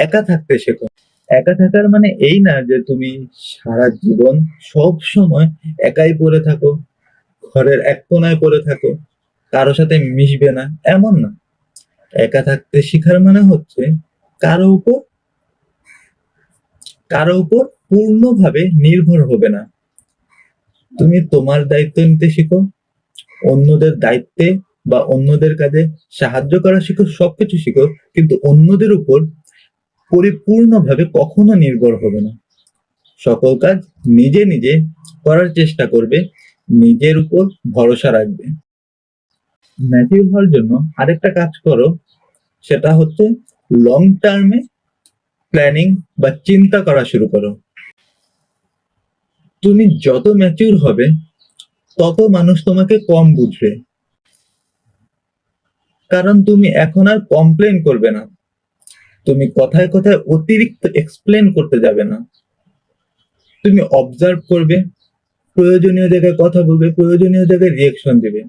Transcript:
একা থাকতে শেখো। একা থাকার মানে এই না যে তুমি সারা জীবন সব সময় একাই পড়ে থাকো, ঘরের এক কোনায় পড়ে থাকো, কারো সাথে মিশবে না, এমন না। একা থাকতে শেখার মানে হচ্ছে কারো উপর কারো উপর পূর্ণভাবে নির্ভর হবে না। তুমি তোমার দায়িত্ব নিতে শিখো, অন্যদের দায়িত্বে বা অন্যদের কাজে সাহায্য করা শিখো, সবকিছু শিখো, কিন্তু অন্যদের উপর পরিপূর্ণভাবে কখনো নির্ভর হবে না। সকল কাজ নিজে নিজে করার চেষ্টা করবে, নিজের উপর ভরসা রাখবে। ম্যাচিউর হওয়ার জন্য আরেকটা কাজ করো, সেটা হচ্ছে লং টার্মে প্ল্যানিং বা চিন্তা করা শুরু করো। তুমি যত ম্যাচিউর হবে তত মানুষ তোমাকে কম বুঝবে, কারণ তুমি এখন আর কমপ্লেন করবে না, তুমি কথায় কথায় অতিরিক্ত এক্সপ্লেন করতে যাবে না, তুমি অবজার্ভ করবে, প্রয়োজনীয় জায়গায় কথা বলবে, প্রয়োজনীয় জায়গায় রিয়েকশন দিবে।